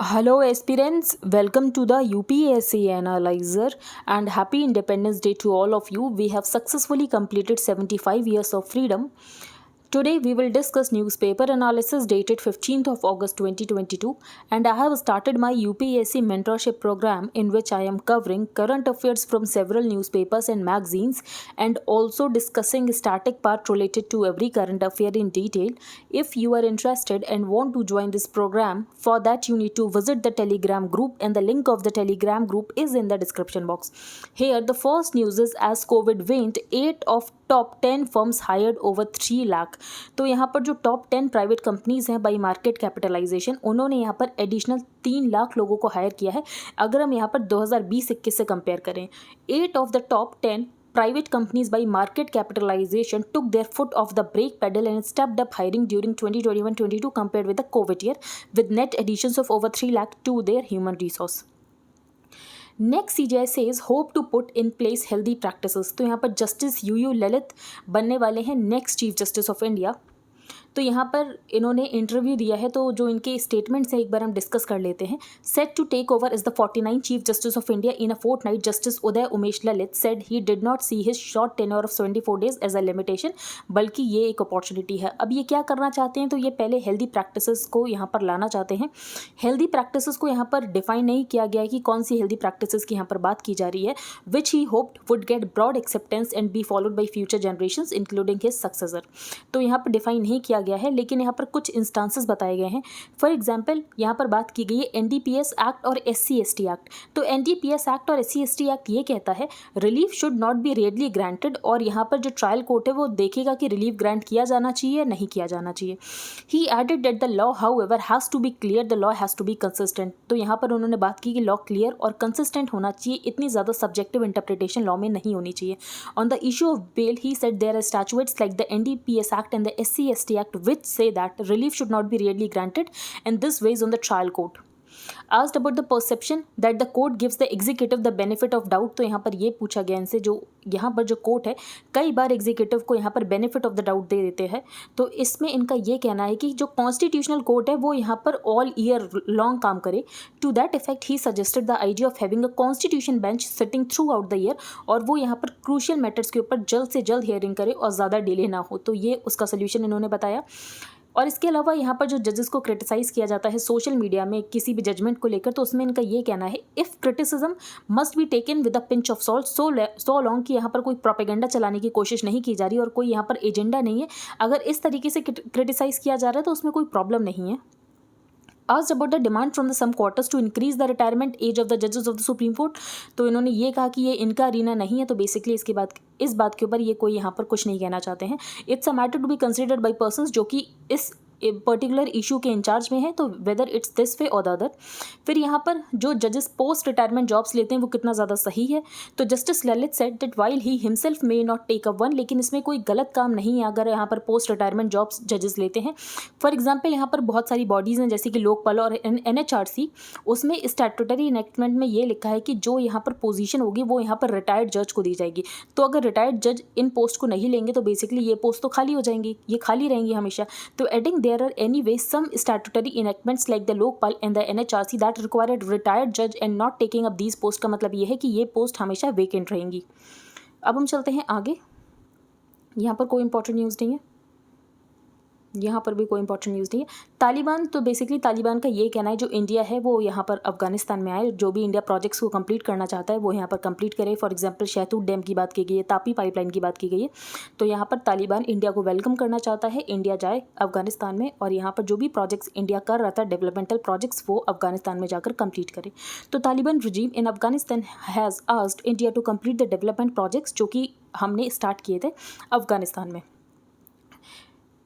Hello aspirants, welcome to the UPSC Analyzer and happy Independence Day to all of you. We have successfully completed 75 years of freedom. Today we will discuss newspaper analysis dated 15th of August 2022, and I have started my UPSC mentorship program in which I am covering current affairs from several newspapers and magazines and also discussing static part related to every current affair in detail. If you are interested and want to join this program, for that you need to visit the Telegram group, and the link of the Telegram group is in the description box. Here the first news is, as COVID waned, 8 of top 10 firms hired over 3 lakh. तो यहाँ पर जो top 10 private companies हैं by market capitalisation, उन्होंने यहाँ पर additional 3 lakh लोगों को हायर किया है। अगर हम यहाँ पर 2020-21 से कंपेयर करें, 8 of the top 10 private companies by market capitalization took their foot off the brake pedal and stepped up hiring during 2021-22 compared with the COVID year, with net additions of over 3 lakh to their human resource. Next CJI says hope to put in place healthy practices. तो यहाँ पर justice U Lalit बनने वाले हैं next chief justice of India. तो यहाँ पर इन्होंने इंटरव्यू दिया है, तो जो इनके स्टेटमेंट्स हैं एक बार हम डिस्कस कर लेते हैं। Set to take over is the 49 chief justice of India in a fortnight, justice Uday Umesh Lalit said he did not see his short tenure of 74 days as a limitation, बल्कि ये एक अपॉर्चुनिटी है। अब ये क्या करना चाहते हैं, तो ये पहले हेल्दी प्रैक्टिसेस को यहाँ पर लाना चाहते हैं। हेल्दी प्रैक्टिसेस को यहाँ पर डिफाइन नहीं किया गया है कि कौन सी हेल्दी प्रैक्टिसेस की यहाँ पर बात की जा रही है, which he hoped would get broad acceptance and be followed by future generations including his successor. तो यहाँ पर डिफाइन नहीं किया गया है, लेकिन यहाँ पर कुछ इंस्टांसेस बताए गए हैं। फॉर एग्जांपल यहाँ पर बात की गई है NDPS एक्ट और SC/ST एक्ट। तो NDPS एक्ट और SC/ST एक्ट ये कहता है relief should not be readily granted, और यहाँ पर जो ट्रायल कोर्ट है वो देखेगा कि रिलीफ ग्रांट किया जाना चाहिए या नहीं किया जाना चाहिए। He added that the law however has to be clear, the law has to be consistent. तो यहाँ पर उन्होंने बात की कि लॉ क्लियर और कंसिस्टेंट होना चाहिए, इतनी ज़्यादा सब्जेक्टिव इंटरप्रिटेशन लॉ में नहीं होनी चाहिए। On the issue of bail he said there are statutes like the NDPS act and the SC/ST act which say that relief should not be readily granted, and this weighs on the trial court. Asked about the perception that the court gives the executive the benefit of doubt, तो यहाँ पर ये पूछा गया इनसे, जो यहाँ पर जो कोर्ट है कई बार एग्जीक्यूटिव को यहाँ पर बेनिफिट ऑफ द डाउट दे देते हैं। तो इसमें इनका ये कहना है कि जो कॉन्स्टिट्यूशनल कोर्ट है वो यहाँ पर ऑल ईयर लॉन्ग काम करे। To that effect he suggested the idea of having a constitution bench sitting throughout the year, और वो यहाँ पर क्रूशियल मैटर्स के ऊपर जल्द से जल्द हियरिंग करे और ज़्यादा डिले ना हो। तो ये उसका सोल्यूशन इन्होंने बताया। और इसके अलावा यहाँ पर जो जजेस को क्रिटिसाइज़ किया जाता है सोशल मीडिया में किसी भी जजमेंट को लेकर, तो उसमें इनका ये कहना है if criticism must be taken with a pinch of salt so long, कि यहाँ पर कोई प्रोपेगेंडा चलाने की कोशिश नहीं की जा रही और कोई यहाँ पर एजेंडा नहीं है। अगर इस तरीके से क्रिटिसाइज़ किया जा रहा है तो उसमें कोई प्रॉब्लम नहीं है। Asked about the demand from the some quarters to increase the retirement age of the judges of the Supreme Court, तो इन्होंने ये कहा कि ये इनका अरीना नहीं है। तो बेसिकली इस बात के ऊपर ये कोई यहाँ पर कुछ नहीं कहना चाहते हैं। It's a matter to be considered by persons जो कि इस पर्टिकुलर इशू के इंचार्ज में है, तो वेदर इट्स दिस वे और द अदर। फिर यहाँ पर जो जजेस पोस्ट रिटायरमेंट जॉब्स लेते हैं वो कितना ज़्यादा सही है, तो justice Lalit said that while he himself may not take up one, लेकिन इसमें कोई गलत काम नहीं है अगर यहाँ पर पोस्ट रिटायरमेंट जॉब्स जजेस लेते हैं। फॉर एग्जाम्पल यहाँ पर बहुत सारी बॉडीज़ हैं जैसे कि लोकपाल और NHRC, उसमें स्टैट्यूटरी इनेक्टमेंट में ये लिखा है कि जो यहाँ पर पोजीशन होगी वो यहाँ पर रिटायर्ड जज को दी जाएगी। तो अगर रिटायर्ड जज इन पोस्ट को नहीं लेंगे तो बेसिकली ये पोस्ट तो खाली हो जाएंगी, ये खाली रहेंगी हमेशा। तो adding there are anyway some statutory enactments like the Lokpal and the NHRC that required retired judge and not taking up these posts, का मतलब ये है कि ये पोस्ट हमेशा वेकेंट रहेंगी। अब हम चलते हैं आगे। यहाँ पर कोई इंपॉर्टेंट न्यूज़ नहीं है, यहाँ पर भी कोई इंपॉर्टेंट न्यूज़ नहीं है। तालिबान, तो बेसिकली तालिबान का ये कहना है जो इंडिया है वो यहाँ पर अफगानिस्तान में आए, जो भी इंडिया प्रोजेक्ट्स को कंप्लीट करना चाहता है वो यहाँ पर कंप्लीट करे। फॉर एग्जांपल शहतूत डैम की बात की गई है, तापी पाइपलाइन की बात की गई है। तो यहाँ पर तालिबान इंडिया को वेलकम करना चाहता है, इंडिया जाए अफगानिस्तान में और यहाँ पर जो भी प्रोजेक्ट्स इंडिया कर रहा था डेवलपमेंटल प्रोजेक्ट्स वो अफगानिस्तान में जाकर कंप्लीट करे। तो Taliban regime in Afghanistan has asked India to complete the development projects जो कि हमने स्टार्ट किए थे अफगानिस्तान में।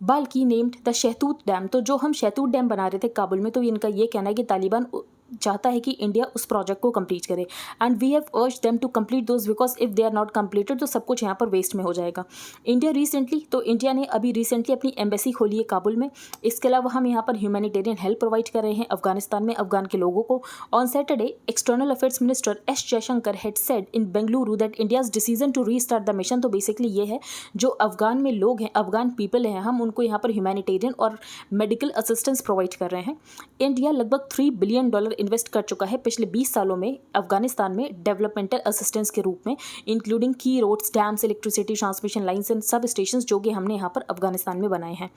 बाल्की नेम्ड द शहतूत डैम, तो जो हम शहतूत डैम बना रहे थे काबुल में, तो इनका ये कहना है कि तालिबान चाहता है कि इंडिया उस प्रोजेक्ट को कंप्लीट करे and we have urge them to complete those because if they are not completed तो सब कुछ यहाँ पर वेस्ट में हो जाएगा। इंडिया ने अभी रिसेंटली अपनी एम्बेसी खोली है काबुल में। इसके अलावा हम यहाँ पर ह्यूमैनिटेरियन हेल्प प्रोवाइड कर रहे हैं अफगानिस्तान में अफगान के लोगों को। On Saturday external affairs minister S Jaishankar had said in Bengaluru that India's decision to restart the mission. तो बेसिकली ये है जो अफगान में लोग हैं, अफगान पीपल हैं, हम उनको यहाँ पर ह्यूमैनिटेरियन और मेडिकल असिस्टेंस प्रोवाइड कर रहे हैं। इंडिया लगभग $3 बिलियन इन्वेस्ट कर चुका है पिछले 20 सालों में अफगानिस्तान में डेवलपमेंटल असिस्टेंस के रूप में, इंक्लूडिंग की roads, dams, electricity transmission lines and substation जो कि हमने यहाँ पर अफगानिस्तान में बनाए हैं।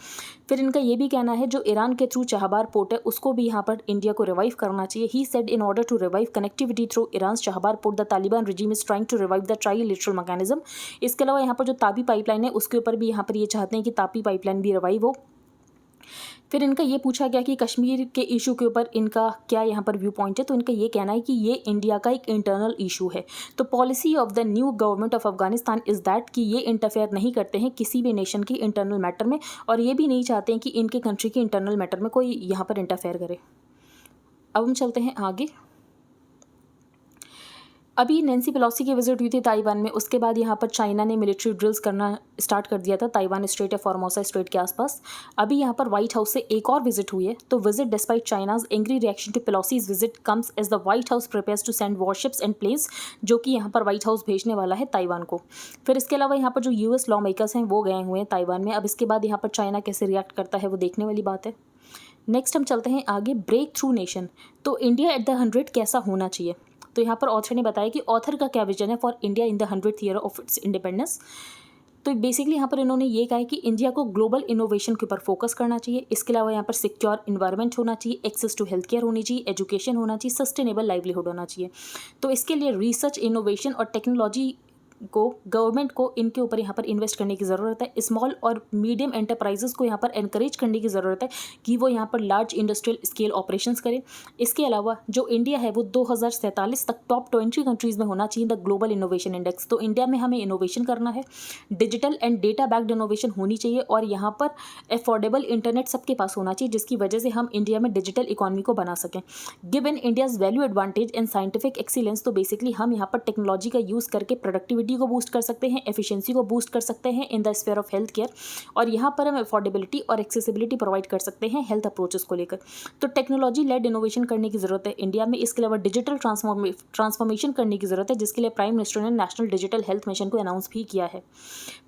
फिर इनका ये भी कहना है जो ईरान के थ्रू चाहबार पोर्ट है उसको भी यहाँ पर इंडिया को रिवाइव करना चाहिए। He said in order to revive connectivity through Iran Chabahar port the Taliban regime is trying to revive the trilateral mechanism. इसके अलावा यहाँ पर जो तापी पाइपलाइन है उसके ऊपर भी यहाँ पर ये चाहते हैं कि तापी पाइपलाइन भी रिवाइव हो। फिर इनका ये पूछा गया कि कश्मीर के इशू के ऊपर इनका क्या यहाँ पर व्यू पॉइंट है। तो इनका ये कहना है कि ये इंडिया का एक इंटरनल इशू है। तो policy of the new government of Afghanistan is that कि ये इंटरफेयर नहीं करते हैं किसी भी नेशन के इंटरनल मैटर में और ये भी नहीं चाहते हैं कि इनके कंट्री के इंटरनल मैटर में कोई यहाँ पर इंटरफेयर करे। अब हम चलते हैं आगे। अभी नैन्सी पेलोसी की विजिट हुई थी ताइवान में, उसके बाद यहाँ पर चाइना ने मिलिट्री ड्रिल्स करना स्टार्ट कर दिया था ताइवान स्ट्रेट या फॉर्मोसा स्ट्रेट के आसपास। अभी यहाँ पर व्हाइट हाउस से एक और विजिट हुई है। तो visit despite China's angry reaction to Pelosi's visit comes as the White House prepares to send warships and planes, जो कि यहाँ पर व्हाइट हाउस भेजने वाला है ताइवान को। फिर इसके अलावा यहाँ पर जो यूएस लॉ मेकर्स हैं वो गए हुए हैं ताइवान में। अब इसके बाद यहाँ पर चाइना कैसे रिएक्ट करता है वो देखने वाली बात है। नेक्स्ट हम चलते हैं आगे, ब्रेक थ्रू नेशन। तो इंडिया एट द 100 कैसा होना चाहिए। तो यहाँ पर ऑथर ने बताया कि ऑथर का क्या विजन है for India in the 100th year of its independence. तो बेसिकली यहाँ पर इन्होंने ये कहा है कि इंडिया को ग्लोबल इनोवेशन के ऊपर फोकस करना चाहिए। इसके अलावा यहाँ पर सिक्योर इन्वायरमेंट होना चाहिए, एक्सेस टू हेल्थ केयर होनी चाहिए, एजुकेशन होना चाहिए, सस्टेनेबल लाइवलीहुड होना चाहिए। तो इसके लिए रिसर्च, इनोवेशन और टेक्नोलॉजी को गवर्नमेंट को इनके ऊपर यहाँ पर इन्वेस्ट करने की ज़रूरत है। स्मॉल और मीडियम एंटरप्राइजेस को यहाँ पर एनकरेज करने की ज़रूरत है कि वो यहाँ पर लार्ज इंडस्ट्रियल स्केल ऑपरेशंस करें। इसके अलावा जो इंडिया है वो 2047 तक टॉप 20 कंट्रीज़ में होना चाहिए द ग्लोबल इनोवेशन इंडेक्स। तो इंडिया में हमें इनोवेशन करना है, digital and data backed innovation होनी चाहिए और यहाँ पर अफोर्डेबल इंटरनेट सबके पास होना चाहिए जिसकी वजह से हम इंडिया में डिजिटल इकॉनमी को बना सकें। Given India's value advantage and scientific excellence, तो बेसिकली हम यहाँ पर टेक्नोलॉजी का यूज़ करके प्रोडक्टिविटी को बूस्ट कर सकते हैं, एफिशिएंसी को बूस्ट कर सकते हैं in the sphere of health care और यहाँ पर हम अफोर्डेबिलिटी और एक्सेसिबिलिटी प्रोवाइड कर सकते हैं हेल्थ अप्रोचेस को लेकर। तो टेक्नोलॉजी लेड इनोवेशन करने की ज़रूरत है इंडिया में। इसके अलावा डिजिटल ट्रांसफॉर्मेशन करने की ज़रूरत है जिसके लिए प्राइम मिनिस्टर ने नेशनल डिजिटल हेल्थ मिशन को अनाउंस भी किया है।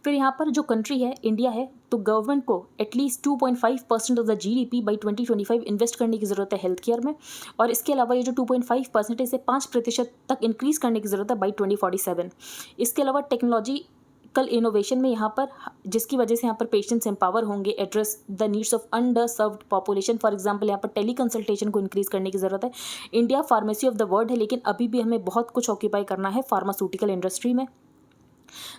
फिर यहाँ पर जो कंट्री है इंडिया है, तो गवर्नमेंट को at least 2.5% of the GDP by 2025 invest करने की ज़रूरत है हेल्थ केयर में और इसके अलावा ये जो 2.5% है इसे 5% तक इंक्रीज़ करने की ज़रूरत है बाई 2047। इसके अलावा टेक्नोलॉजिकल इनोवेशन में यहाँ पर जिसकी वजह से यहाँ पर पेशेंट्स एम्पावर होंगे, address the needs of under served population. For example यहाँ पर टेली कंसल्टेशन को इंक्रीज़ करने की ज़रूरत है। India pharmacy of the world है लेकिन अभी भी हमें बहुत कुछ ऑक्यूपाई करना है फार्मास्यूटिकल इंडस्ट्री में।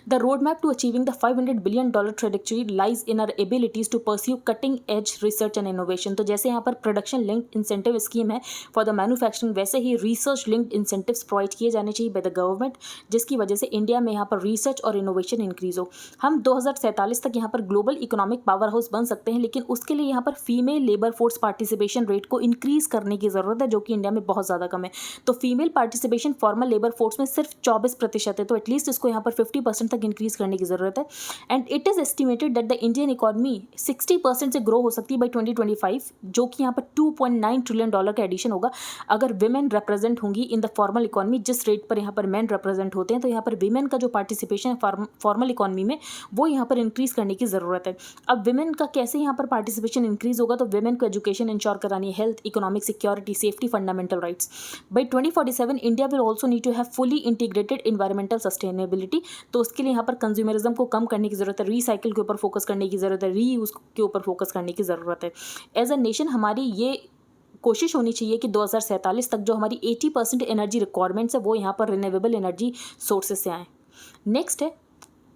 The roadmap to achieving the $500 billion trajectory lies in our abilities to pursue cutting-edge research and innovation। तो जैसे यहाँ पर प्रोडक्शन लिंक्ड इंसेंटिव स्कीम है फॉर द मैन्युफैक्चरिंग, वैसे ही रिसर्च लिंक्ड इंसेंटिव्स प्रोवाइड किए जाने चाहिए बाय द गवर्नमेंट जिसकी वजह से इंडिया में यहाँ पर रिसर्च और इनोवेशन इंक्रीज हो। हम 2047 तक यहाँ पर ग्लोबल इकोनॉमिक पावर हाउस बन सकते हैं लेकिन उसके लिए यहाँ पर female labour force participation rate को इंक्रीज करने की ज़रूरत है जो कि इंडिया में बहुत ज़्यादा कम है। तो female participation formal labour force में सिर्फ 24% है, तो एटलीस्ट इसको यहाँ पर 50% तक इंक्रीज करने की ज़रूरत है। And it is estimated that the Indian economy 60% से ग्रो हो सकती है बाई 2025 जो कि यहाँ पर $2.9 ट्रिलियन का एडिशन होगा अगर विमेन रिप्रेजेंट होंगी इन द फॉर्मल इकॉनमी। जिस रेट पर यहाँ पर मैन रिप्रेजेंट होते हैं तो यहाँ पर विमेन का जो पार्टिसिपेशन है फॉर्मल इकॉनमी में वो यहाँ पर इंक्रीज करने की ज़रूरत है। अब विमेन का कैसे यहाँ पर पार्टिसिपेशन इंक्रीज होगा, तो विमेन को एजुकेशन इंश्योर करानी, health, economic security, safety, fundamental rights. By 2047 India will also need to have fully integrated environmental sustainability. तो उसके लिए यहाँ पर कंज्यूमरिज्म को कम करने की ज़रूरत है, रीसाइकिल के ऊपर फोकस करने की ज़रूरत है, रीयूज़ के ऊपर फोकस करने की ज़रूरत है। एज अ नेशन हमारी ये कोशिश होनी चाहिए कि 2047 तक जो हमारी 80% एनर्जी रिक्वायरमेंट्स है वो यहाँ पर रिन्यूएबल एनर्जी सोर्सेज से आएँ। नेक्स्ट है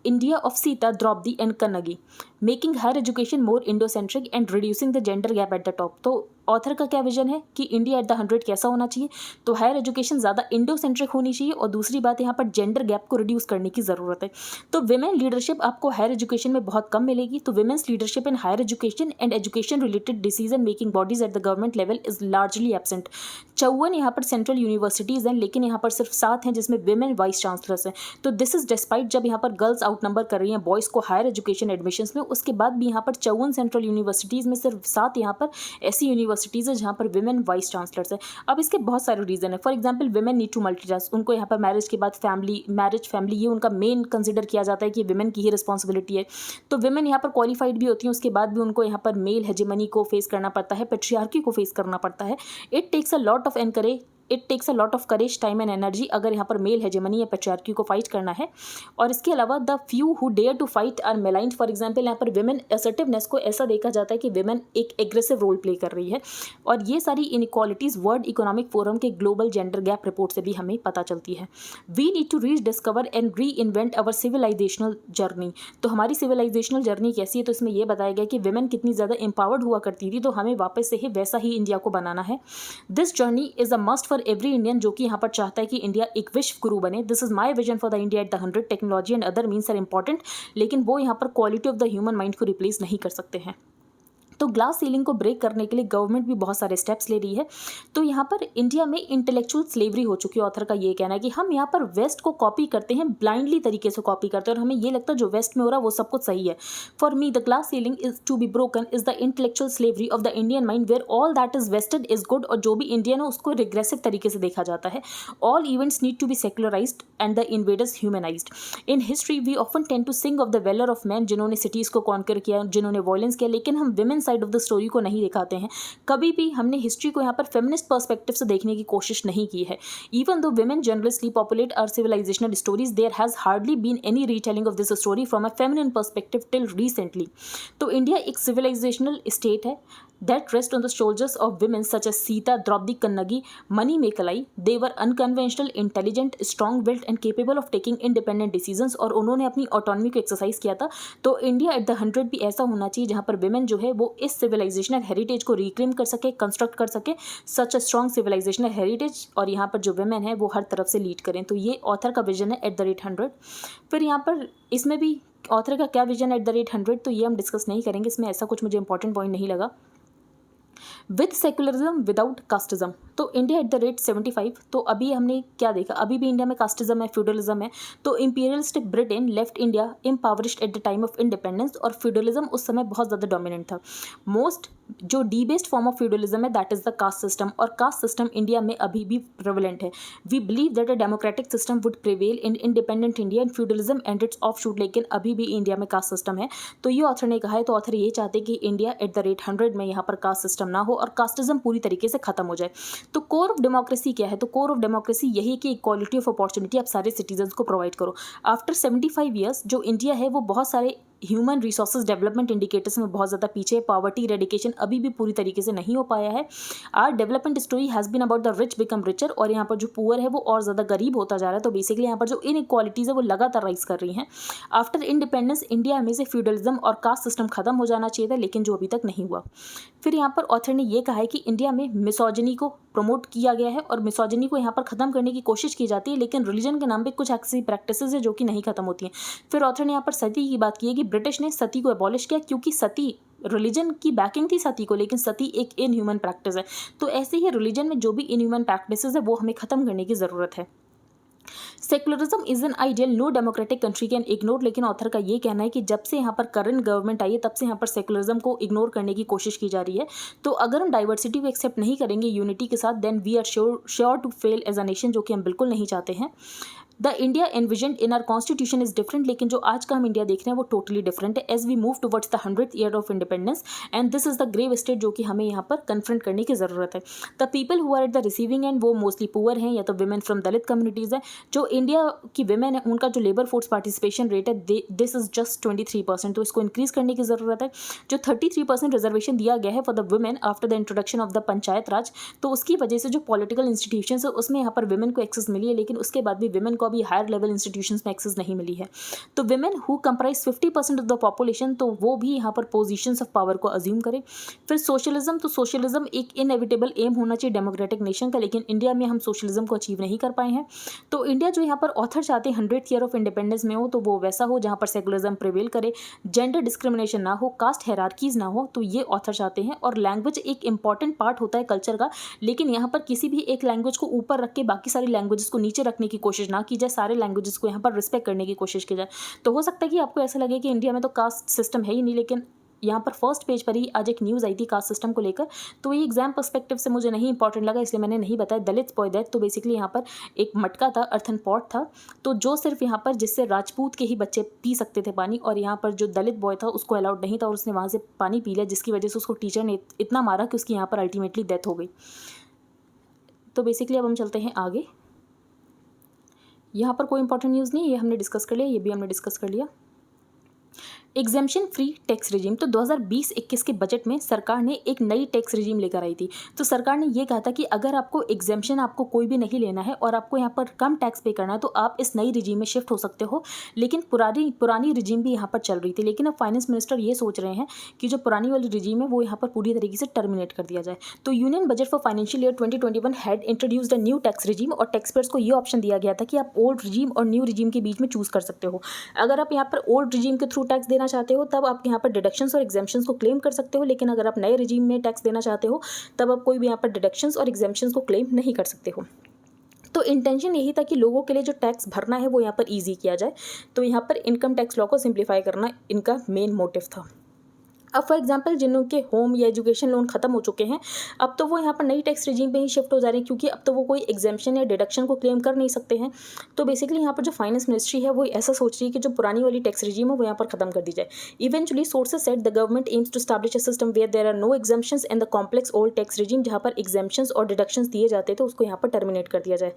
India of Sita, Draupadi and Kannagi. Making higher education more Indocentric and reducing the gender gap at the top. तो ऑथर का क्या विजन है कि इंडिया एट द 100 कैसा होना चाहिए, तो हायर एजुकेशन ज़्यादा इंडोसेंट्रिक होनी चाहिए और दूसरी बात यहाँ पर जेंडर गैप को रिड्यूस करने की ज़रूरत है। तो विमेन लीडरशिप आपको हायर एजुकेशन में बहुत कम मिलेगी। तो women's leadership in higher education and education related decision making bodies at the government level is largely absent. 54 यहाँ पर सेंट्रल यूनिवर्सिटीज़ हैं, लेकिन यहाँ पर सिर्फ 7 हैं जिसमें विमेन वाइस चांसलर्स हैं। तो दिस इज डिस्पाइट जब यहाँ पर गर्ल्स आउट नंबर कर रही हैं बॉयज़ को हायर एजुकेशन एडमिशन्स में, उसके बाद भी यहाँ पर 54 सेंट्रल यूनिवर्सिटीज़ में सिर्फ 7 यहाँ पर ऐसी यूनिवर्सिटीज़ है जहाँ पर विमेन वाइस चांसलर्स है। अब इसके बहुत सारे रीज़न है। For example women need to multitask, उनको यहाँ पर मैरिज के बाद फैमिली ये उनका मेन कंसिडर किया जाता है कि विमेन की ही रिस्पॉन्सिबिलिटी है। तो विमेन यहाँ पर क्वालिफाइड भी होती हैं, उसके बाद भी उनको यहाँ पर मेल हेजेमनी को फेस करना पड़ता है, पेट्रियार्की को फेस करना पड़ता है। It takes a lot of courage, time and energy अगर यहाँ पर मेल हेजेमनी या पेट्रियार्की को फाइट करना है। और इसके अलावा the few who dare to fight are maligned. For example यहाँ पर विमेन असर्टिवनेस को ऐसा देखा जाता है कि विमेन एक एग्रेसिव रोल प्ले कर रही है। और ये सारी इनइक्वालिटीज़ वर्ल्ड इकोनॉमिक फोरम के ग्लोबल जेंडर गैप रिपोर्ट से भी हमें पता चलती है। We need to discover and reinvent our civilisational journey. तो हमारी सिविलाइजेशनल जर्नी कैसी है, तो इसमें यह बताया गया कि विमेन कितनी ज़्यादा एम्पावर्ड हुआ करती थी, तो हमें वापस से ही वैसा ही इंडिया को बनाना है। This journey is a must for every Indian जो कि यहाँ पर चाहता है कि इंडिया एक विश्व गुरु बने। This is my vision for the India at the 100। Technology and other means are important, लेकिन वो यहाँ पर quality of the human mind को रिप्लेस नहीं कर सकते हैं। तो ग्लास सीलिंग को ब्रेक करने के लिए गवर्नमेंट भी बहुत सारे स्टेप्स ले रही है। तो यहाँ पर इंडिया में इंटेलेक्चुअल स्लेवरी हो चुकी है। ऑथर का ये कहना है कि हम यहाँ पर वेस्ट को कॉपी करते हैं, ब्लाइंडली तरीके से कॉपी करते हैं और हमें ये लगता है जो वेस्ट में हो रहा है वो सब कुछ सही है। For me the glass ceiling is to be broken is the intellectual slavery of the Indian mind where all that is wasted is good, और जो भी इंडियन है उसको रिग्रेसिव तरीके से देखा जाता है। All events need to be secularised and the invaders humanised. In history we often tend to sing of the valour of man, जिन्होंने सिटीज़ को कॉन्कर किया, जिन्होंने वॉयलेंस किया, लेकिन हम women side of the story को नहीं दिखाते हैं। कभी भी हमने हिस्ट्री को यहाँ पर फेमिनिस्ट पर्सपेक्टिव से देखने की कोशिश नहीं की है। Even though women generally populate our civilisational stories, there has hardly been any retelling of this story from a feminine perspective till recently. तो इंडिया एक सिविलाइजेशनल स्टेट है that rest on the shoulders of women such as Sita, Draupadi, Kannagi, Mani Mekalai. They were unconventional, intelligent, strong-willed and capable of taking independent decisions, और उन्होंने अपनी autonomy को exercise किया था। तो इंडिया एट द 100 भी ऐसा होना चाहिए जहाँ पर विमेन जो है वो इस सिविलाइजेशनल हेरिटेज को रिक्लेम कर सके, कंस्ट्रक्ट कर सके, सच अ स्ट्रॉन्ग सिविलाइजेशनल हेरिटेज, और यहाँ पर जो विमेन है वो हर तरफ से लीड करें। तो ये ऑथर का विजन है एट द रेट 100। फिर यहाँ पर इसमें भी ऑथर का क्या विजन है एट द रेट 100, तो ये हम डिस्कस नहीं करेंगे, इसमें ऐसा कुछ मुझे इंपॉर्टेंट पॉइंट नहीं लगा। विद सेकुलरिज्म विदाउट कास्टिज्म, तो इंडिया एट द रेट 75। तो अभी हमने क्या देखा, अभी भी इंडिया में कास्टिज्म है, फ्यूडलिज्म है। तो imperialist Britain left India impoverished at the time of independence, और फ्यूडलिज्म उस समय बहुत ज़्यादा डोमिनेंट था। मोस्ट जो डीबेस्ड फॉर्म ऑफ फ्यूडलिज्म है that is the caste system, और कास्ट सिस्टम इंडिया में अभी भी प्रेवलेंट है। We believe that a democratic system would prevail in independent India and feudalism and its offshoot, लेकिन अभी भी इंडिया में कास्ट सिस्टम है। तो ये ऑथर ने कहा है, तो ऑथर ये चाहते कि इंडिया एट द रेट 100 में यहाँ पर कास्ट सिस्टम ना हो और कास्टिज्म पूरी तरीके से खत्म हो जाए। तो कोर ऑफ डेमोक्रेसी क्या है, तो कोर ऑफ डेमोक्रेसी यही कि इक्वालिटी ऑफ अपॉर्चुनिटी आप सारे सिटीजन्स को प्रोवाइड करो। आफ्टर 75 ईयर्स जो इंडिया है वो बहुत सारे ह्यूमन रिसोर्सेज डेवलपमेंट इंडिकेटर्स में बहुत ज़्यादा पीछे है। पॉवर्टी रेडिकेशन अभी भी पूरी तरीके से नहीं हो पाया है। Our development story has been about the rich become richer, और यहाँ पर जो पुअर है वो और ज़्यादा गरीब होता जा रहा है। तो बेसिकली यहाँ पर जो इनइक्वालिटीज़ है वो लगातार राइज कर रही हैं। आफ्टर इंडिपेंडेंस इंडिया में से फ्यूडलिज्म और कास्ट सिस्टम खत्म हो जाना चाहिए था, लेकिन जो अभी तक नहीं हुआ। फिर यहाँ पर ऑथर ने ये कहा है कि इंडिया में मिसोजिनी को प्रमोट किया गया है और मिसोजिनी को यहाँ पर ख़त्म करने की कोशिश की जाती है, लेकिन रिलीजन के नाम पे कुछ ऐसी प्रैक्टिसेस है जो कि नहीं खत्म होती हैं। फिर ऑथर ने यहाँ पर सती की बात की है कि ब्रिटिश ने सती को एबॉलिश किया क्योंकि सती रिलीजन की बैकिंग थी सती को, लेकिन सती एक इनह्यूमन प्रैक्टिस है। तो ऐसे ही रिलीजन में जो भी इनह्यूमन प्रैक्टिसेस है वो हमें ख़त्म करने की ज़रूरत है। Secularism is an ideal no democratic country can ignore, लेकिन ऑथर का ये कहना है कि जब से यहाँ पर करंट गवर्नमेंट आई है तब से यहाँ पर सेकुलरिज्म को इग्नोर करने की कोशिश की जा रही है। तो अगर हम डाइवर्सिटी को एक्सेप्ट नहीं करेंगे यूनिटी के साथ, then we are sure to fail as a nation, जो कि हम बिल्कुल नहीं चाहते हैं। The India envisioned in our constitution is different, लेकिन जो आज का हम इंडिया देख रहे हैं वो टोटली डिफरेंट है as we move towards the 100th year of independence, and this is the grave state जो कि हमें यहाँ पर कन्फ्रंट करने की ज़रूरत है। The people who are at the receiving end वो मोस्टली पुअर हैं या तो विमेन फ्रॉम दलित कम्युनिटीज़ हैं। जो इंडिया की विमेन है उनका जो लेबर फोर्स पार्टिसिपेशन रेट है दिस इज जस्ट 23%, तो इसको इंक्रीज करने की ज़रूरत है। जो 33% रिजर्वेशन दिया गया है for the women after the introduction of the panchayat raj, तो उसकी वजह से जो पॉलिटिकल इंस्टीट्यूशन है उसमें यहाँ पर विमेन को एक्सेस मिली है, लेकिन उसके बाद भी विमेन को अभी हायर लेवल इंस्टीट्यूशंस में एक्सेस नहीं मिली है। तो women who comprise 50% of the population, तो वो भी यहाँ पर पोजीशंस ऑफ पावर को अज्यूम करें। फिर सोशलिज्म, तो सोशलिज्म एक इनएविटेबल एम होना चाहिए डेमोक्रेटिक नेशन का, लेकिन इंडिया में हम सोशलिज्म को अचीव नहीं कर पाए हैं। तो इंडिया जो यहाँ पर ऑथर चाहते हैं 100th ईयर ऑफ इंडिपेंडेंस में हो, तो वो वैसा हो जहाँ पर सेकुलरिज्म प्रिवेल करे, जेंडर डिस्क्रिमिनेशन ना हो, कास्ट हायरार्कीज ना हो, तो ये ऑथर चाहते हैं। और लैंग्वेज एक इंपॉर्टेंट पार्ट होता है कल्चर का, लेकिन यहाँ पर किसी भी एक लैंग्वेज को ऊपर रख के बाकी सारी लैंग्वेजेस को नीचे रखने की कोशिश ना की जाए, सारे लैंग्वेजेस को यहाँ पर रिस्पेक्ट करने की कोशिश की जाए। तो हो सकता है कि आपको ऐसा लगे कि इंडिया में तो कास्ट सिस्टम है ही नहीं, लेकिन यहाँ पर फर्स्ट पेज पर ही आज एक न्यूज़ आई थी कास्ट सिस्टम को लेकर, तो ये एग्जाम पर्सपेक्टिव से मुझे नहीं इंपॉर्टेंट लगा, इसलिए मैंने नहीं बताया। दलित बॉय दैट, तो बेसिकली यहाँ पर एक मटका था, अर्थन पॉट था, तो जो सिर्फ यहाँ पर जिससे राजपूत के ही बच्चे पी सकते थे पानी, और यहाँ पर जो दलित बॉय था उसको अलाउड नहीं था, और उसने वहाँ से पानी पी लिया, जिसकी वजह से उसको टीचर ने इतना मारा कि उसकी यहाँ पर अल्टीमेटली डेथ हो गई। तो बेसिकली अब हम चलते हैं आगे। यहाँ पर कोई इंपॉर्टेंट न्यूज़ नहीं, ये हमने डिस्कस कर लिया, ये भी हमने डिस्कस कर लिया। एग्जेम्पशन फ्री टैक्स रिजीम, तो 2020-21 के बजट में सरकार ने एक नई टैक्स रिजीम लेकर आई थी। तो सरकार ने ये कहा था कि अगर आपको एग्जेम्पशन आपको कोई भी नहीं लेना है और आपको यहाँ पर कम टैक्स पे करना है, तो आप इस नई रिजीम में शिफ्ट हो सकते हो। लेकिन पुरानी रिजीम भी यहाँ पर चल रही थी, लेकिन अब फाइनेंस मिनिस्टर ये सोच रहे हैं कि जो पुरानी वाली रिजीम है वो यहाँ पर पूरी तरीके से टर्मिनेट कर दिया जाए। तो union budget for financial year 2021 had introduced a new tax regime, और टैक्स पेयर्स को ये ऑप्शन दिया गया था कि आप ओल्ड रिजीम और न्यू रिजीम के बीच में चूज कर सकते हो। अगर आप यहाँ पर ओल्ड रिजीम के थ्रू टैक्स देना चाहते हो तब आप यहाँ पर डिडक्शंस और एग्जेम्पशंस को क्लेम कर सकते हो, लेकिन अगर आप नए रिजीम में टैक्स देना चाहते हो तब आप कोई भी यहाँ पर डिडक्शंस और एग्जेम्पशंस को क्लेम नहीं कर सकते हो। तो इंटेंशन यही था कि लोगों के लिए जो टैक्स भरना है वो यहाँ पर ईजी किया जाए। तो यहाँ पर इनकम टैक्स लॉ को सिंप्लीफाई करना इनका मेन मोटिव था। अब फॉर एग्जांपल जिनके होम या एजुकेशन लोन खत्म हो चुके हैं, अब तो वो यहाँ पर नई टैक्स रिजीम पे ही शिफ्ट हो जा रहे हैं, क्योंकि अब तो वो कोई एग्जेम्पशन या डिडक्शन को क्लेम कर नहीं सकते हैं। तो बेसिकली यहाँ पर जो फाइनेंस मिनिस्ट्री है वो ऐसा सोच रही है कि जो पुरानी वाली टैक्स रिजीम है वो यहाँ पर खत्म कर दी जाए। Eventually sources said the government aims to establish a system where there are no exemptions in the complex old tax regime, जहाँ पर एग्जेम्पशंस और डिडक्शंस दिए जाते थे उसको यहाँ पर टर्मिनेट कर दिया जाए।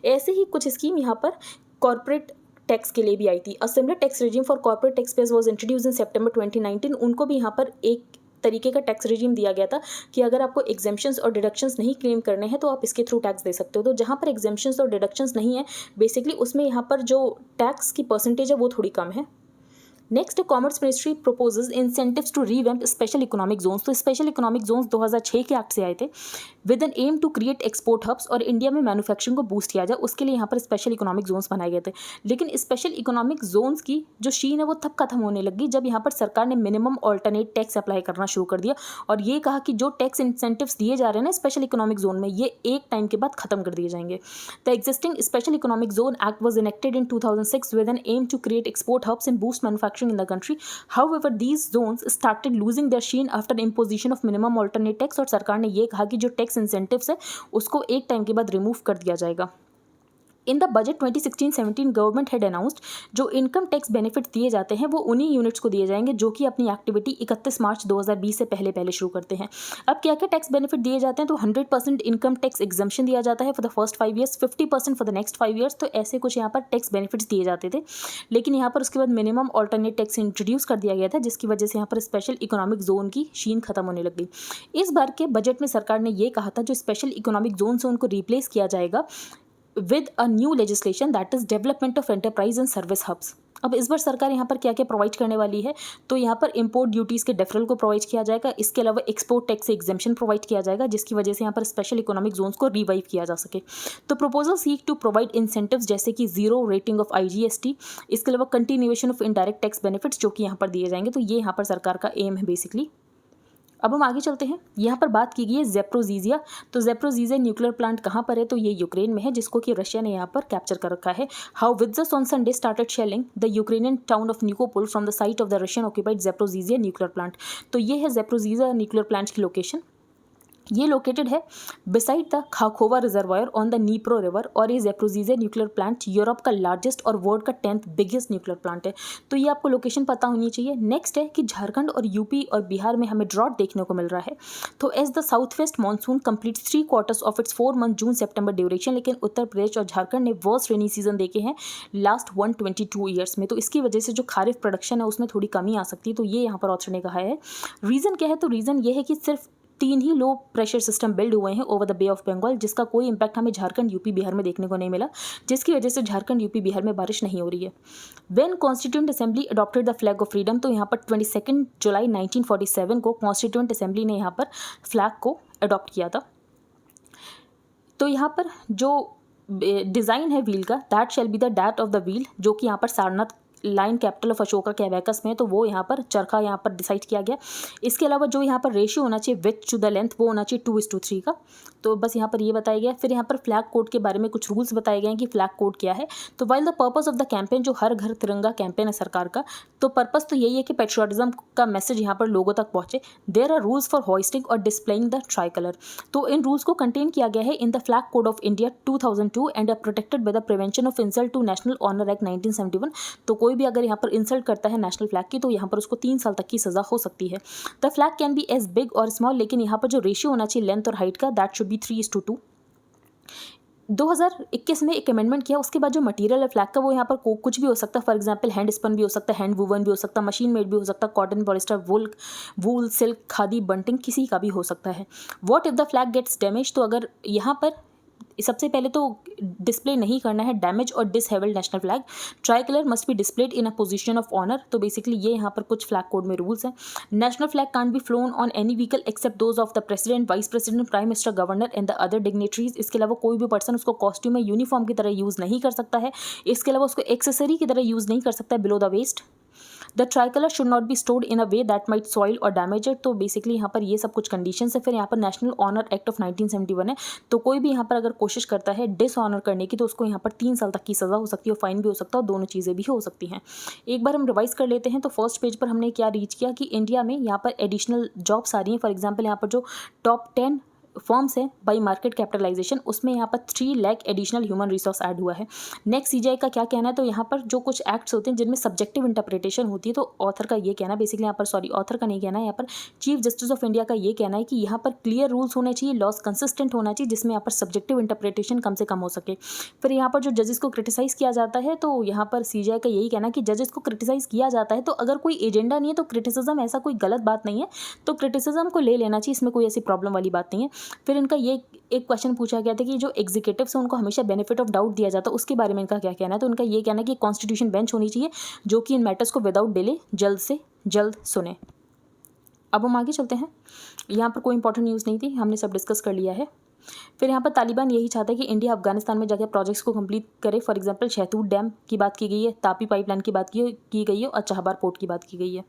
ऐसे ही कुछ स्कीम यहाँ पर कॉर्पोरेट टैक्स के लिए भी आई थी। A similar tax regime for corporate tax payers was introduced in September 2019। उनको भी यहाँ पर एक तरीके का टैक्स रिजीम दिया गया था कि अगर आपको एग्जेम्पशंस और डिडक्शंस नहीं क्लेम करने हैं तो आप इसके थ्रू टैक्स दे सकते हो। तो जहाँ पर एग्जेम्पशंस और डिडक्शंस नहीं है, बेसिकली उसमें यहाँ पर जो टैक्स की परसेंटेज है वो थोड़ी कम है। Next, commerce ministry proposes incentives to revamp special economic zones. तो स्पेशल इकोनॉमिक जोन्स 2006 के एक्ट से आए थे with an aim to create export hubs, और इंडिया में मैन्युफैक्चरिंग को बूस्ट किया जाए, उसके लिए यहाँ पर स्पेशल इकोनॉमिक जोन्स बनाए गए थे। लेकिन स्पेशल इकोनॉमिक जोन्स की जो शीन है वो तब खत्म होने लगी जब यहाँ पर सरकार ने मिनिमम ऑल्टरनेट टैक्स अप्लाई करना शुरू कर दिया, और ये कहा कि जो टैक्स इंसेंटिव्स दिए जा रहे हैं ना स्पेशल इकोनॉमिक जोन में, ये एक टाइम के बाद खत्म कर दिए जाएंगे। The existing special economic zone act was enacted in 2006 with an aim to create export hubs and boost manufacturing in the country. However, these zones started losing their sheen after the imposition of minimum alternate tax, और सरकार ने ये कहा कि जो tax incentives है उसको एक टाइम के बाद रिमूव कर दिया जाएगा। In the budget 2016-17 government had announced जो इनकम टैक्स बेनिफिट दिए जाते हैं वो उन्हीं यूनिट्स को दिए जाएंगे जो कि अपनी एक्टिविटी 31 मार्च 2020 से पहले शुरू करते हैं। अब क्या क्या टैक्स बेनिफिट दिए जाते हैं, तो 100% इनकम टैक्स एग्जम्पशन दिया जाता है for the first 5 years, 50% for the next 5 years. तो ऐसे कुछ यहाँ पर टैक्स बेनिफिट्स दिए जाते थे, लेकिन यहाँ पर उसके बाद मिनिमम ऑल्टरनेट टैक्स इंट्रोड्यूस कर दिया गया था, जिसकी वजह से यहाँ पर स्पेशल इकोनॉमिक जोन की शीन खत्म होने लग गई। इस बार के बजट में सरकार ने ये कहा था जो स्पेशल इकोनॉमिक जोन से उनको रिप्लेस किया जाएगा with a new legislation that is development of enterprise and service hubs। अब इस बार सरकार यहाँ पर क्या क्या प्रोवाइड करने वाली है, तो यहाँ पर इंपोर्ट ड्यूटीज़ के डेफरल को प्रोवाइड किया जाएगा, इसके अलावा एक्सपोर्ट टैक्स से एग्जेम्पशन प्रोवाइड किया जाएगा, जिसकी वजह से यहाँ पर स्पेशल इकोनॉमिक जोन्स को रिवाइव किया जा सके। तो proposal seek to provide incentives जैसे कि जीरो रेटिंग ऑफ IGST, इसके अलावा continuation of indirect tax benefits जो कि यहाँ पर दिए जाएंगे। तो ये यहाँ पर सरकार का एम है बेसिकली। अब हम आगे चलते हैं। यहाँ पर बात की गई है ज़ेप्रोजीजिया। तो ज़ेप्रोजीजिया न्यूक्लियर प्लांट कहाँ पर है, तो ये यूक्रेन में है, जिसको कि रशिया ने यहाँ पर कैप्चर कर रखा है। हाउ वित्ज़स on Sunday started shelling the Ukrainian town of Nikopol from the site of the Russian occupied Zaporizhzhia nuclear plant. तो ये है ज़ेप्रोजीजिया न्यूक्लियर प्लांट की लोकेशन। ये लोकेटेड है beside the Kakhovka reservoir on the Dnipro river, और ये Zaporizhzhia nuclear plant Europe का largest और वर्ल्ड का 10th बिगेस्ट न्यूक्लियर प्लांट है। तो ये आपको लोकेशन पता होनी चाहिए। नेक्स्ट है कि झारखंड और यूपी और बिहार में हमें ड्रॉट देखने को मिल रहा है। तो as the south west monsoon complete 3 quarters of its 4 month June September duration, लेकिन उत्तर प्रदेश और झारखंड ने वर्स्ट रेनी सीजन देखे हैं लास्ट 122 ईयर्स में। तो इसकी वजह से जो खारिफ प्रोडक्शन है उसमें थोड़ी कमी आ सकती है। तो ये यहाँ पर ऑथर ने कहा है। रीज़न क्या है, तो रीज़न ये है कि सिर्फ 3 ही लो प्रेशर सिस्टम बिल्ड हुए हैं over the Bay of Bengal, जिसका कोई इम्पैक्ट हमें झारखंड, यूपी, बिहार में देखने को नहीं मिला, जिसकी वजह से झारखंड, यूपी, बिहार में बारिश नहीं हो रही है। When constituent assembly adopted the flag of freedom, तो यहाँ पर 22 जुलाई 1947 को कॉन्स्टिट्यूएंट असेंबली ने यहाँ पर फ्लैग को अडॉप्ट किया था। तो यहाँ पर जो डिज़ाइन है व्हील का, that shall be the that of the wheel, जो कि यहाँ पर Sarnath line capital of Ashoka के अबैकस में है, तो वो यहाँ पर चरखा यहाँ पर डिसाइड किया गया। इसके अलावा जो यहाँ पर रेशियो होना चाहिए विड्थ टू द लेंथ, वो होना चाहिए 2:3 का। तो बस यहाँ पर ये बताया गया। फिर यहाँ पर फ्लैग कोड के बारे में कुछ रूल्स बताए गए हैं कि फ्लैग कोड क्या है। तो while the purpose of the campaign, जो हर घर तिरंगा कैंपेन है सरकार का, तो पर्पस तो यही है कि पेट्रियोटिज्म का मैसेज यहाँ पर लोगों तक पहुँचे। There are rules for hoisting और डिस्प्लेइंग द ट्राई कलर। तो इन रूल्स को कंटेन किया गया है in the flag code of India 2002 and are protected by the prevention of insult to national honour act 1971। तो कोई भी अगर यहाँ पर इंसल्ट करता है नेशनल फ्लैग की, तो यहाँ पर उसको 3 साल तक की सजा हो सकती है। The flag can be as big और स्मॉल, लेकिन यहाँ पर जो रेशियो होना चाहिए लेंथ और हाइट का, दैट शुड बी 3:2। 2021 में एक अमेंडमेंट किया, उसके बाद जो मटेरियल है फ्लैग का, वो यहाँ पर कुछ भी हो सकता है। फॉर एग्जांपल हैंड स्पन भी हो सकता है, हैंड वूवन भी हो सकता है, मशीन मेड भी हो सकता है, cotton, polyester, wool, silk, khadi, bunting, किसी का भी हो सकता है। What if the flag gets damage, तो अगर यहाँ पर सबसे पहले तो डिस्प्ले नहीं करना है डैमेज और disabled national flag. Tricolour must be displayed in a position of honour. तो बेसिकली ये यहाँ पर कुछ फ्लैग कोड में रूल्स हैं। National flag can't be flown on any vehicle except those of the president, vice president, prime minister, governor and the other dignitaries. इसके अलावा कोई भी पर्सन उसको कॉस्ट्यूम में यूनिफॉर्म की तरह यूज़ नहीं कर सकता है। इसके अलावा उसको एक्सेसरी की तरह यूज़ नहीं कर सकता है below the waist. The tricolour should not be stored in a way that might soil और डैमेज इट। तो बेसिकली यहाँ पर ये सब कुछ कंडीशन है। फिर यहाँ पर नेशनल ऑनर एक्ट ऑफ 1971 है। तो कोई भी यहाँ पर अगर कोशिश करता है डिसऑनर करने की, तो उसको यहाँ पर 3 साल तक की सज़ा हो सकती है, फाइन भी हो सकता है, और दोनों चीज़ें भी हो सकती हैं। एक बार हम रिवाइज कर लेते हैं। तो फर्स्ट पेज पर हमने क्या रीच किया कि इंडिया में यहाँ पर एडिशनल जॉब्स आ रही हैं। फॉर एग्जाम्पल यहाँ पर जो टॉप 10 फॉर्म्स है बाई मार्केट कैपिटलाइजेशन, उसमें यहाँ पर 3 lakh additional human resource add हुआ है। नेक्स्ट सीजीआई का क्या कहना है, तो यहाँ पर जो कुछ एक्ट्स होते हैं जिनमें सब्जेक्टिव इंटरप्रिटेशन होती है, तो ऑथर का ये कहना है, बेसिकली यहाँ पर ऑथर का नहीं कहना है, यहाँ पर चीफ जस्टिस ऑफ इंडिया का ये कहना है कि यहाँ पर क्लियर रूल्स होने चाहिए, लॉस कंसिस्टेंट होना चाहिए, जिसमें यहाँ पर सब्जेक्टिव इंटरप्रिटेशन कम से कम हो सके। फिर यहाँ पर जो जजेस को क्रिटिसाइज किया जाता है, तो यहाँ पर सीजीआई का यही कहना है कि जजेस को क्रिटिसाइज किया जाता है तो अगर कोई एजेंडा नहीं है, तो क्रिटिसिज्म ऐसा कोई गलत बात नहीं है, तो क्रिटिसिज्म को ले लेना चाहिए, इसमें कोई ऐसी प्रॉब्लम वाली बात नहीं है। फिर इनका ये एक क्वेश्चन पूछा गया था कि जो एग्जीक्यूटिव्स हैं उनको हमेशा बेनिफिट ऑफ डाउट दिया जाता है, उसके बारे में इनका क्या कहना है। तो इनका ये कहना है कि कॉन्स्टिट्यूशन बेंच होनी चाहिए जो कि इन मैटर्स को विदाउट डिले जल्द से जल्द सुने। अब हम आगे चलते हैं। यहाँ पर कोई इंपॉर्टेंट न्यूज़ नहीं थी, हमने सब डिस्कस कर लिया है। फिर यहाँ पर तालिबान यही चाहता है कि इंडिया अफगानिस्तान में जाकर प्रोजेक्ट्स को कंप्लीट करे। फॉर एग्जांपल शहतूत डैम की बात की गई है, तापी पाइपलाइन की बात की गई है, और चाहबार पोर्ट की बात की गई है।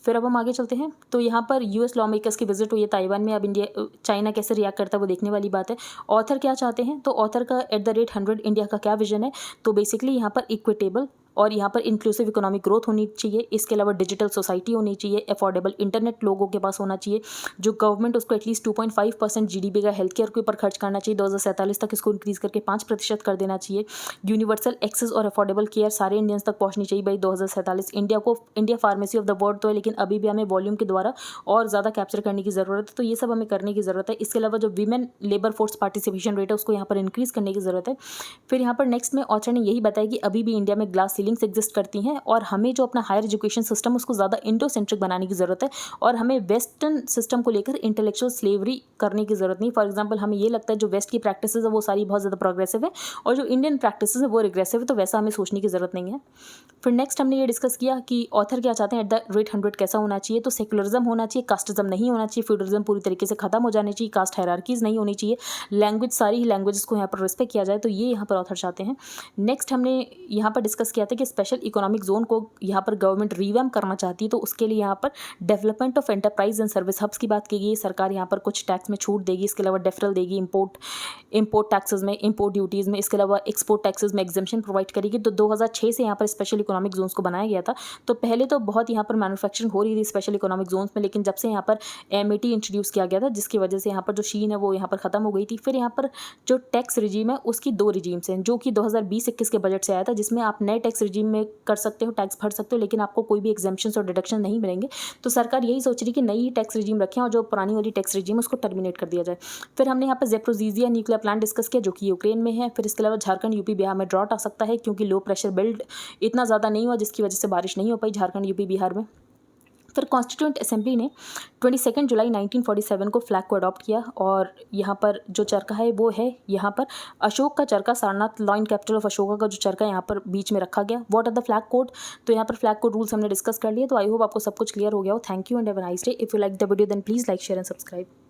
फिर अब हम आगे चलते हैं। तो यहाँ पर यूएस लॉ मेकर्स की विजिट हुई है ताइवान में। अब चाइना कैसे रिएक्ट करता है वो देखने वाली बात है। ऑथर क्या चाहते हैं, तो ऑथर का @100 इंडिया का क्या विजन है, तो बेसिकली यहाँ पर इक्विटेबल और यहाँ पर इंक्लूसिव इकोनॉमिक ग्रोथ होनी चाहिए। इसके अलावा डिजिटल सोसाइटी होनी चाहिए, अफोर्डेबल इंटरनेट लोगों के पास होना चाहिए, जो गवर्नमेंट उसको एटलीस्ट 2.5% जीडीपी का हेल्थ केयर के ऊपर खर्च करना चाहिए। 2047 तक इसको इंक्रीज करके 5% कर देना चाहिए। यूनिवर्सल एक्सेस और अफोर्डेबल केयर सारे इंडियंस तक पहुँचनी चाहिए भाई 2047। India pharmacy of the world तो है, लेकिन अभी भी हमें वॉल्यूम के द्वारा और ज़्यादा कैप्चर करने की ज़रूरत है, तो ये सब हमें करने की ज़रूरत है। इसके अलावा जो women labour force participation rate है उसको यहाँ पर इंक्रीज़ करने की ज़रूरत है। फिर यहाँ पर नेक्स्ट में ऑथर ने यही बताया कि अभी भी इंडिया में ग्लास सीलिंग्स एग्जिस्ट करती हैं और हमें जो अपना हायर एजुकेशन सिस्टम उसको ज़्यादा इंडो सेंट्रिक बनाने की ज़रूरत है, और हमें वेस्टर्न सिस्टम को लेकर इंटेलेक्चुअल स्लेवरी करने की ज़रूरत नहीं। फॉर एग्जाम्पल हमें ये लगता है जो वेस्ट की प्रैक्टिसेस है वो सारी बहुत ज़्यादा प्रोग्रेसिव है और जो इंडियन प्रैक्टिसेस है वो रिग्रेसिव है, तो वैसा हमें सोचने की ज़रूरत नहीं है। फिर नेक्स्ट हमने ये डिस्कस किया कि ऑथर क्या चाहते हैं, @100 कैसा होना चाहिए, तो सेकुलरिज्म होना चाहिए, कास्टिज्म नहीं होना चाहिए, फ्यूडलिज्म पूरी तरीके से खत्म हो जाने चाहिए, कास्ट हायरार्कीज नहीं होनी चाहिए, लैंग्वेज सारी ही लैंग्वेजेस को यहाँ पर रिस्पेक्ट किया जाए, तो ये यहाँ पर ऑथर चाहते हैं। नेक्स्ट हमने यहाँ पर डिस्कस किया था कि स्पेशल इकोनॉमिक जोन को यहाँ पर गवर्नमेंट रिवैम्प करना चाहती है, तो उसके लिए यहाँ पर development of enterprise and service hubs की बात की गई है। सरकार यहाँ पर कुछ टैक्स में छूट देगी, इसके अलावा डेफरल देगी इम्पोर्ट टैक्सेस में, इम्पोर्ट ड्यूटीज़ में, इसके अलावा एक्सपोर्ट टैक्सेस में एग्जेम्पशन प्रोवाइड करेगी। तो 2006 से यहाँ पर स्पेशल इकोनॉमिक जोन्स को बनाया गया था। तो पहले तो बहुत यहाँ पर मैन्युफैक्चरिंग हो रही थी स्पेशल इकोनॉमिक जोन्स में, लेकिन जब से यहाँ पर MAT इंट्रोड्यूस किया गया था, जिसकी वजह से यहाँ पर जो शीन है वो यहाँ पर खत्म हो गई थी। फिर यहाँ पर जो टैक्स रिजीम है उसकी 2 रिजीम्स हैं, जो कि 2020-21 के बजट से आया था, जिसमें आप नए टैक्स रिजीम में कर सकते हो, टैक्स भर सकते हो, लेकिन आपको कोई भी एग्जेम्पशंस और डिडक्शन नहीं मिलेंगे। तो सरकार यही सोच रही है कि नई टैक्स रिजीम रखें और जो पुरानी वाली टैक्स रिजीम उसको टर्मिनेट कर दिया जाए। फिर हमने यहाँ पर ज़ेप्रोज़िजिया न्यूक्लियर प्लांट डिस्कस किया, जो कि यूक्रेन में है। फिर इसके अलावा झारखंड, यूपी, बिहार में ड्रॉट आ सकता है, क्योंकि लो प्रेशर बिल्ड इतना ज़्यादा नहीं हुआ, जिसकी वजह से बारिश नहीं हो पाई झारखंड, यूपी, बिहार में। फिर कॉन्स्टिट्यूंट असेंबली ने 22 जुलाई 1947 को फ्लैग को अडॉप्ट किया और यहाँ पर जो चरखा है वो है यहाँ पर अशोक का चरखा, Sarnath lion capital of Ashoka का जो चरखा यहाँ पर बीच में रखा गया। What are the flag code, तो यहाँ पर फ्लैग कोड रूल्स हमने डिस्कस कर लिए। तो आई होप आपको सब कुछ क्लियर हो गया हो। Thank you and have a nice day. If you like the video then please like share and subscribe.